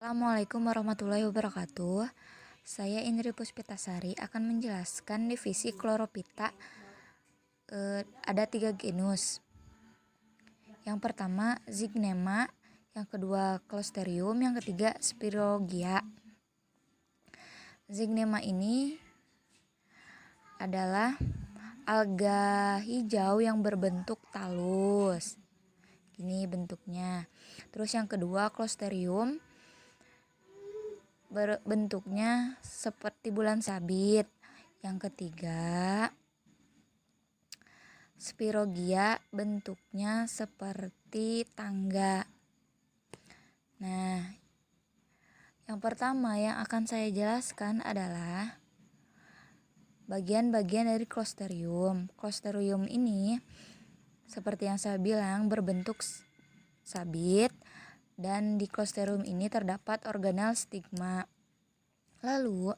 Assalamualaikum warahmatullahi wabarakatuh. Saya Indri Puspitasari akan menjelaskan divisi Chlorophyta. Ada 3 genus. Yang pertama Zygnema, yang kedua Clostridium, yang ketiga Spirogyra. Zygnema ini adalah alga hijau yang berbentuk talus. Ini bentuknya. Terus yang kedua Clostridium, bentuknya seperti bulan sabit. Yang ketiga Spirogyra, bentuknya seperti tangga. Nah, yang pertama yang akan saya jelaskan adalah bagian-bagian dari Clostridium. Clostridium ini seperti yang saya bilang berbentuk sabit, dan di Clostridium ini terdapat organel stigma. Lalu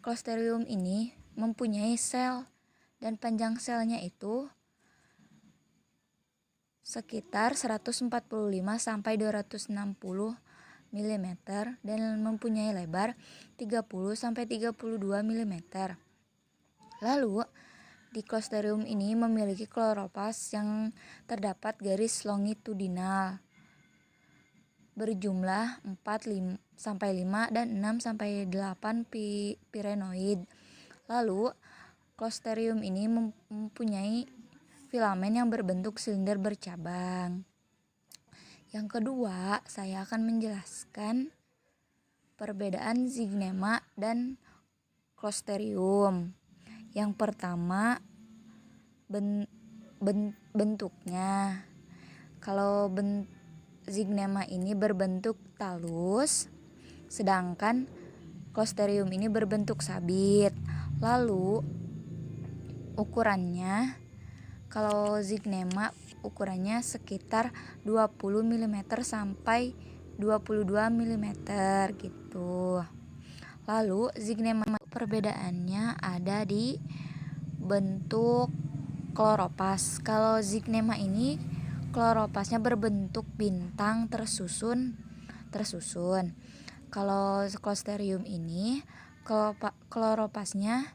Clostridium ini mempunyai sel, dan panjang selnya itu sekitar 145 sampai 260 mm dan mempunyai lebar 30 sampai 32 mm. Lalu di Clostridium ini memiliki kloropas yang terdapat garis longitudinal berjumlah 4 sampai 5 dan 6 sampai 8 pirenoid. Lalu Clostridium ini mempunyai filamen yang berbentuk silinder bercabang. Yang kedua, saya akan menjelaskan perbedaan Zygnema dan Clostridium. Yang pertama, bentuknya. Kalau Zygnema ini berbentuk talus, sedangkan Clostridium ini berbentuk sabit. Lalu ukurannya, kalau Zygnema ukurannya sekitar 20 mm sampai 22 mm gitu. Lalu Zygnema perbedaannya ada di bentuk kloropas. Kalau Zygnema ini kloropasnya berbentuk bintang tersusun. Kalau Clostridium ini kloropasnya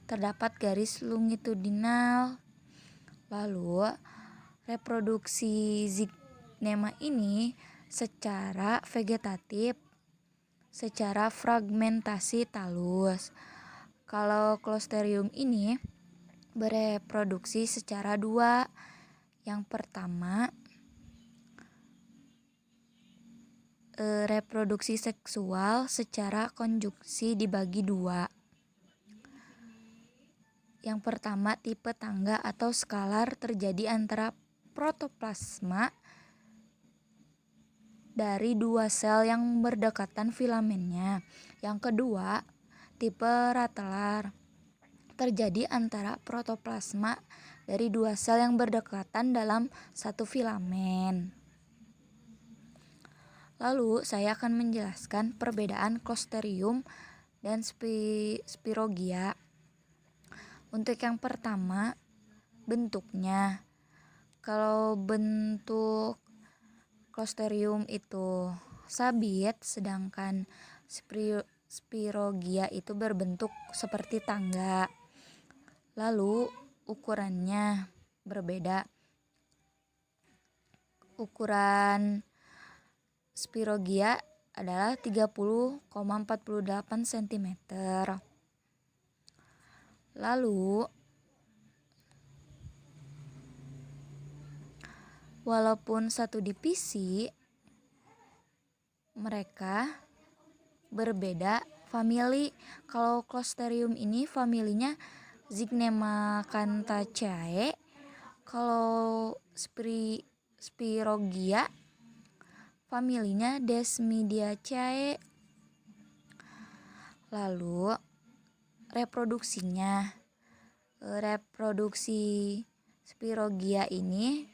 terdapat garis longitudinal. Lalu reproduksi Zygnema ini secara vegetatif, secara fragmentasi talus. Kalau Clostridium ini bereproduksi secara dua. Yang pertama, reproduksi seksual secara konjungsi dibagi dua. Yang pertama, tipe tangga atau skalar terjadi antara protoplasma dari dua sel yang berdekatan filamennya. Yang kedua, tipe ratelar terjadi antara protoplasma dari dua sel yang berdekatan dalam satu filamen. Lalu saya akan menjelaskan perbedaan Clostridium dan Spirogyra. Untuk yang pertama, bentuknya. Kalau bentuk Clostridium itu sabit, sedangkan Spirogyra itu berbentuk seperti tangga. Lalu ukurannya berbeda. Ukuran Spirogyra adalah 30,48 cm. Lalu walaupun satu divisi, mereka berbeda famili. Kalau Clostridium ini familinya Zygnemacantaceae. Kalau Spirogyra familinya Desmidiaceae. Lalu reproduksinya. Reproduksi Spirogyra ini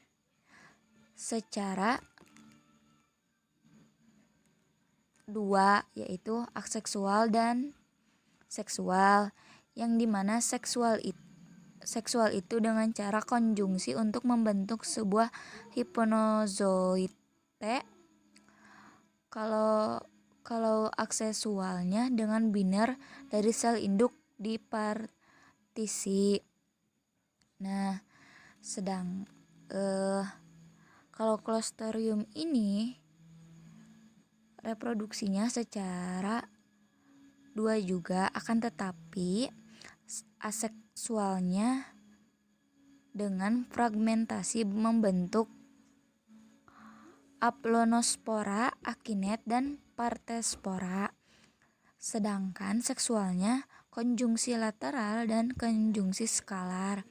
secara dua, yaitu aseksual dan seksual, yang dimana seksual itu dengan cara konjungsi untuk membentuk sebuah hipnozoite. Kalau kalau aksesualnya dengan biner dari sel induk di partisi. Nah, sedang kalau Clostridium ini reproduksinya secara dua juga, akan tetapi aseksualnya dengan fragmentasi membentuk Aplonospora, akinet, dan partespora. Sedangkan seksualnya konjungsi lateral dan konjungsi skalar.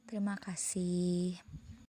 Terima kasih.